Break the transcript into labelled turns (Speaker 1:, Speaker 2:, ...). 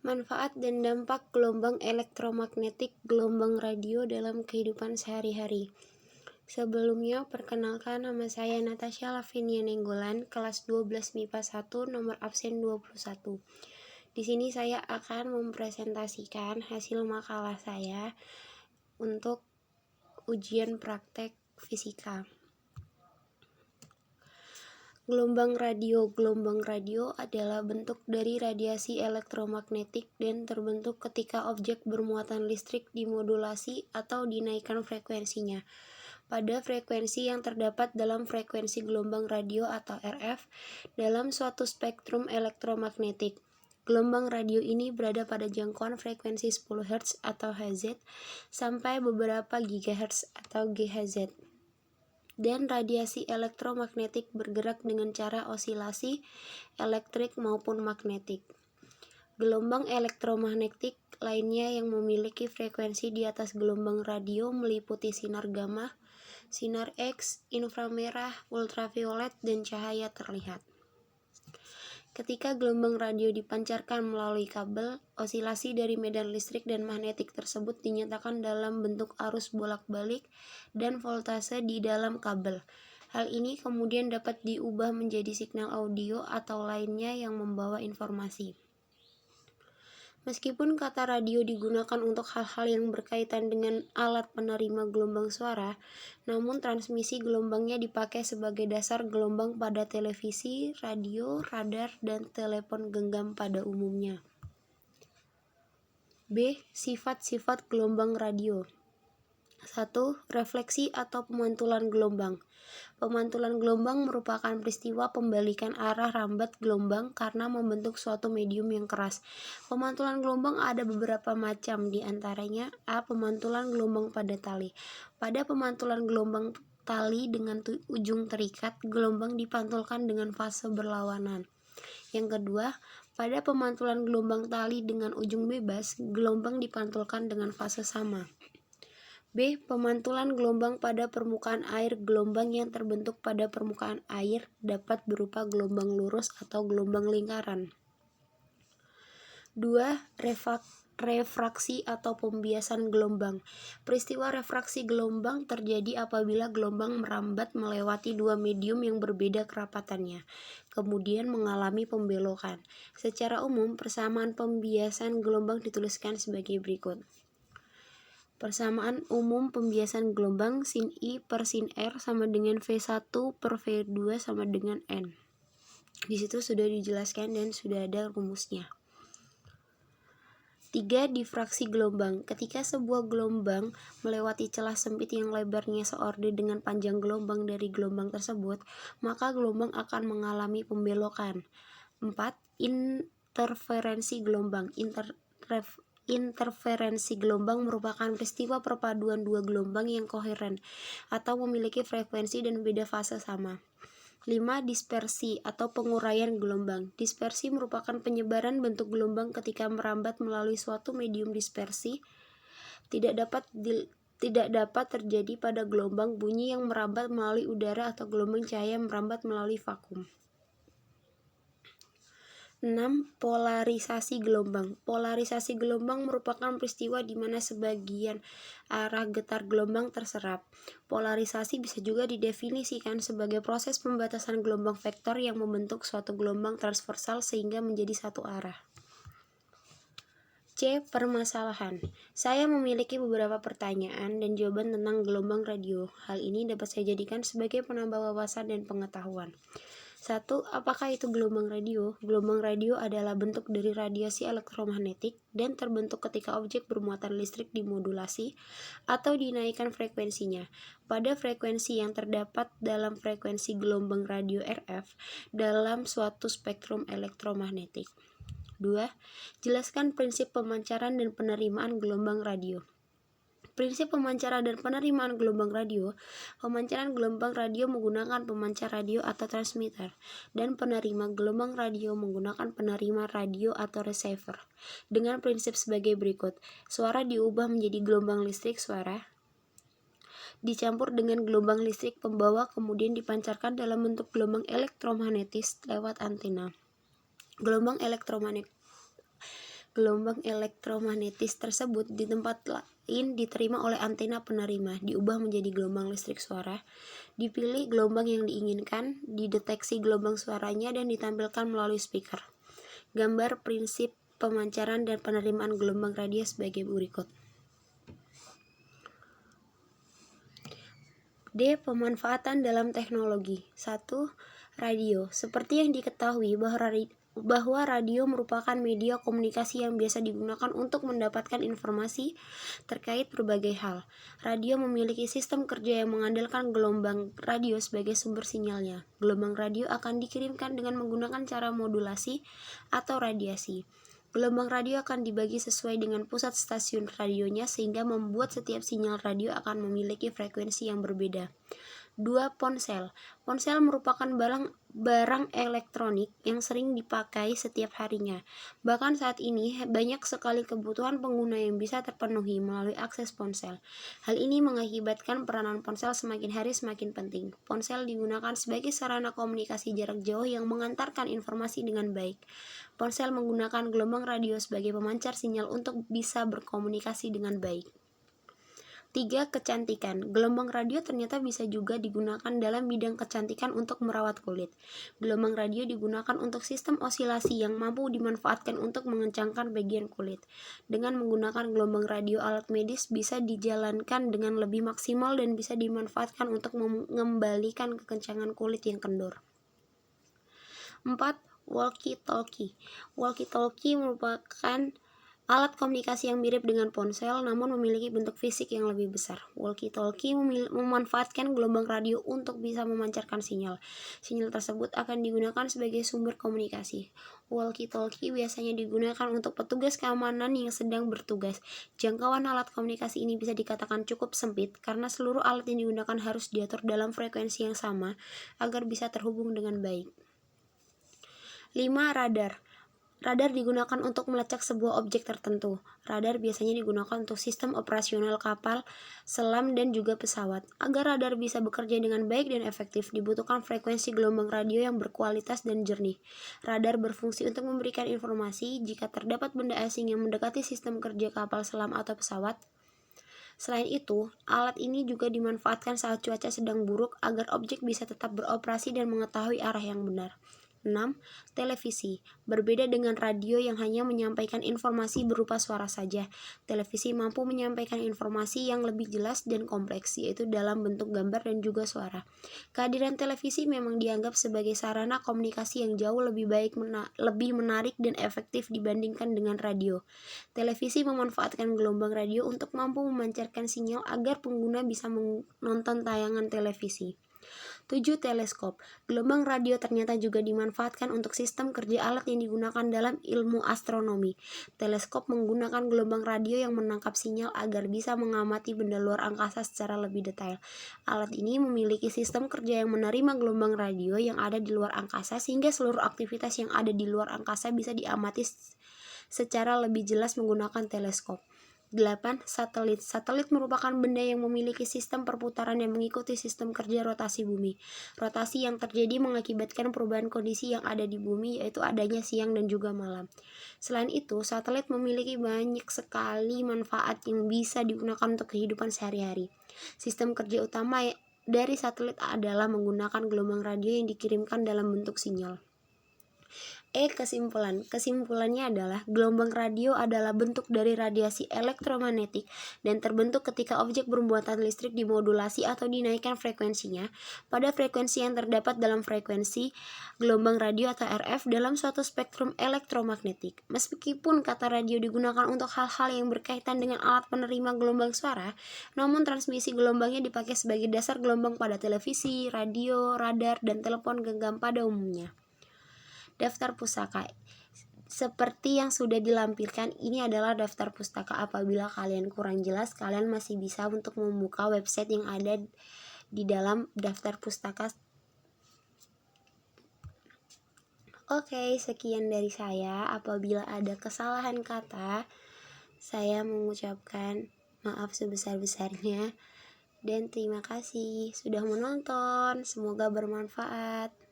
Speaker 1: Manfaat dan dampak gelombang elektromagnetik gelombang radio dalam kehidupan sehari-hari. Sebelumnya, perkenalkan, nama saya Natasha Lavinia Nenggolan, kelas 12 MIPA 1, nomor absen 21. Di sini saya akan mempresentasikan hasil makalah saya untuk ujian praktek fisika. Gelombang radio adalah bentuk dari radiasi elektromagnetik dan terbentuk ketika objek bermuatan listrik dimodulasi atau dinaikkan frekuensinya pada frekuensi yang terdapat dalam frekuensi gelombang radio atau RF dalam suatu spektrum elektromagnetik. Gelombang radio ini berada pada jangkauan frekuensi 10 Hz atau Hz sampai beberapa GHz atau GHz. Dan radiasi elektromagnetik bergerak dengan cara osilasi elektrik maupun magnetik. Gelombang elektromagnetik lainnya yang memiliki frekuensi di atas gelombang radio meliputi sinar gamma, sinar X, inframerah, ultraviolet, dan cahaya terlihat. Ketika gelombang radio dipancarkan melalui kabel, osilasi dari medan listrik dan magnetik tersebut dinyatakan dalam bentuk arus bolak-balik dan voltase di dalam kabel. Hal ini kemudian dapat diubah menjadi signal audio atau lainnya yang membawa informasi. Meskipun kata radio digunakan untuk hal-hal yang berkaitan dengan alat penerima gelombang suara, namun transmisi gelombangnya dipakai sebagai dasar gelombang pada televisi, radio, radar, dan telepon genggam pada umumnya. B. Sifat-sifat gelombang radio. 1. Refleksi atau pemantulan gelombang. Pemantulan gelombang merupakan peristiwa pembalikan arah rambat gelombang karena membentuk suatu medium yang keras. Pemantulan gelombang ada beberapa macam, di antaranya A. Pemantulan gelombang pada tali. Pada pemantulan gelombang tali dengan ujung terikat, gelombang dipantulkan dengan fase berlawanan. Yang kedua, pada pemantulan gelombang tali dengan ujung bebas, gelombang dipantulkan dengan fase sama. B. Pemantulan gelombang pada permukaan air. Gelombang yang terbentuk pada permukaan air dapat berupa gelombang lurus atau gelombang lingkaran. 2. Refraksi atau pembiasan gelombang. Peristiwa refraksi gelombang terjadi apabila gelombang merambat melewati dua medium yang berbeda kerapatannya, kemudian mengalami pembelokan. Secara umum, persamaan pembiasan gelombang dituliskan sebagai berikut. Persamaan umum pembiasan gelombang sin I per sin R sama dengan V1 per V2 sama dengan N. Di situ sudah dijelaskan dan sudah ada rumusnya. 3. Difraksi gelombang. Ketika sebuah gelombang melewati celah sempit yang lebarnya seorde dengan panjang gelombang dari gelombang tersebut, maka gelombang akan mengalami pembelokan. 4. Interferensi gelombang. Interferensi gelombang merupakan peristiwa perpaduan dua gelombang yang koheren atau memiliki frekuensi dan beda fase sama. 5. Dispersi atau penguraian gelombang. Dispersi merupakan penyebaran bentuk gelombang ketika merambat melalui suatu medium dispersi. Tidak dapat terjadi pada gelombang bunyi yang merambat melalui udara atau gelombang cahaya merambat melalui vakum. 6. Polarisasi gelombang. Polarisasi gelombang merupakan peristiwa di mana sebagian arah getar gelombang terserap. Polarisasi bisa juga didefinisikan sebagai proses pembatasan gelombang vektor yang membentuk suatu gelombang transversal sehingga menjadi satu arah. C. Permasalahan. Saya memiliki beberapa pertanyaan dan jawaban tentang gelombang radio. Hal ini dapat saya jadikan sebagai penambah wawasan dan pengetahuan. 1. Apakah itu gelombang radio? Gelombang radio adalah bentuk dari radiasi elektromagnetik dan terbentuk ketika objek bermuatan listrik dimodulasi atau dinaikkan frekuensinya pada frekuensi yang terdapat dalam frekuensi gelombang radio RF dalam suatu spektrum elektromagnetik. 2. Jelaskan prinsip pemancaran dan penerimaan gelombang radio. Prinsip pemancaran dan penerimaan gelombang radio. Pemancaran gelombang radio menggunakan pemancar radio atau transmitter, dan penerima gelombang radio menggunakan penerima radio atau receiver. Dengan prinsip sebagai berikut. Suara diubah menjadi gelombang listrik suara dicampur dengan gelombang listrik pembawa kemudian dipancarkan dalam bentuk gelombang elektromagnetis lewat antena. gelombang elektromagnetis tersebut di tempat lain diterima oleh antena penerima, diubah menjadi gelombang listrik suara. Dipilih gelombang yang diinginkan, dideteksi gelombang suaranya, dan ditampilkan melalui speaker. Gambar prinsip pemancaran dan penerimaan gelombang radio sebagai berikut. D. Pemanfaatan dalam teknologi. 1. Radio. Seperti yang diketahui bahwa radio merupakan media komunikasi yang biasa digunakan untuk mendapatkan informasi terkait berbagai hal. Radio memiliki sistem kerja yang mengandalkan gelombang radio sebagai sumber sinyalnya. Gelombang radio akan dikirimkan dengan menggunakan cara modulasi atau radiasi. Gelombang radio akan dibagi sesuai dengan pusat stasiun radionya sehingga membuat setiap sinyal radio akan memiliki frekuensi yang berbeda. 2. Ponsel. Ponsel merupakan barang elektronik yang sering dipakai setiap harinya. Bahkan saat ini banyak sekali kebutuhan pengguna yang bisa terpenuhi melalui akses ponsel. Hal ini mengakibatkan peranan ponsel semakin hari semakin penting. Ponsel digunakan sebagai sarana komunikasi jarak jauh yang mengantarkan informasi dengan baik. Ponsel menggunakan gelombang radio sebagai pemancar sinyal untuk bisa berkomunikasi dengan baik. 3. Kecantikan. Gelombang radio ternyata bisa juga digunakan dalam bidang kecantikan untuk merawat kulit. Gelombang radio digunakan untuk sistem osilasi yang mampu dimanfaatkan untuk mengencangkan bagian kulit. Dengan menggunakan gelombang radio, alat medis bisa dijalankan dengan lebih maksimal dan bisa dimanfaatkan untuk mengembalikan kekencangan kulit yang kendor. 4. Walkie-talkie. Walkie-talkie merupakan alat komunikasi yang mirip dengan ponsel namun memiliki bentuk fisik yang lebih besar. Walkie-talkie memanfaatkan gelombang radio untuk bisa memancarkan sinyal. Sinyal tersebut akan digunakan sebagai sumber komunikasi. Walkie-talkie biasanya digunakan untuk petugas keamanan yang sedang bertugas. Jangkauan alat komunikasi ini bisa dikatakan cukup sempit karena seluruh alat yang digunakan harus diatur dalam frekuensi yang sama agar bisa terhubung dengan baik. 5. Radar. Radar digunakan untuk melacak sebuah objek tertentu. Radar biasanya digunakan untuk sistem operasional kapal, selam, dan juga pesawat. Agar radar bisa bekerja dengan baik dan efektif, dibutuhkan frekuensi gelombang radio yang berkualitas dan jernih. Radar berfungsi untuk memberikan informasi jika terdapat benda asing yang mendekati sistem kerja kapal selam atau pesawat. Selain itu, alat ini juga dimanfaatkan saat cuaca sedang buruk agar objek bisa tetap beroperasi dan mengetahui arah yang benar. 6. Televisi. Berbeda dengan radio yang hanya menyampaikan informasi berupa suara saja, televisi mampu menyampaikan informasi yang lebih jelas dan kompleks, yaitu dalam bentuk gambar dan juga suara. Kehadiran televisi memang dianggap sebagai sarana komunikasi yang jauh lebih lebih menarik dan efektif dibandingkan dengan radio. Televisi memanfaatkan gelombang radio untuk mampu memancarkan sinyal agar pengguna bisa menonton tayangan televisi. 7. Teleskop. Gelombang radio ternyata juga dimanfaatkan untuk sistem kerja alat yang digunakan dalam ilmu astronomi. Teleskop menggunakan gelombang radio yang menangkap sinyal agar bisa mengamati benda luar angkasa secara lebih detail. Alat ini memiliki sistem kerja yang menerima gelombang radio yang ada di luar angkasa sehingga seluruh aktivitas yang ada di luar angkasa bisa diamati secara lebih jelas menggunakan teleskop. 8. Satelit. Satelit merupakan benda yang memiliki sistem perputaran yang mengikuti sistem kerja rotasi bumi. Rotasi yang terjadi mengakibatkan perubahan kondisi yang ada di bumi, yaitu adanya siang dan juga malam. Selain itu, satelit memiliki banyak sekali manfaat yang bisa digunakan untuk kehidupan sehari-hari. Sistem kerja utama dari satelit adalah menggunakan gelombang radio yang dikirimkan dalam bentuk sinyal. Kesimpulan. Kesimpulannya adalah gelombang radio adalah bentuk dari radiasi elektromagnetik dan terbentuk ketika objek bermuatan listrik dimodulasi atau dinaikkan frekuensinya pada frekuensi yang terdapat dalam frekuensi gelombang radio atau RF dalam suatu spektrum elektromagnetik. Meskipun kata radio digunakan untuk hal-hal yang berkaitan dengan alat penerima gelombang suara, namun transmisi gelombangnya dipakai sebagai dasar gelombang pada televisi, radio, radar, dan telepon genggam pada umumnya. Daftar pustaka. Seperti yang sudah dilampirkan, ini adalah daftar pustaka. Apabila kalian kurang jelas, kalian masih bisa untuk membuka website yang ada di dalam daftar pustaka. Oke, sekian dari saya. Apabila ada kesalahan kata, saya mengucapkan maaf sebesar-besarnya. Dan terima kasih sudah menonton. Semoga bermanfaat.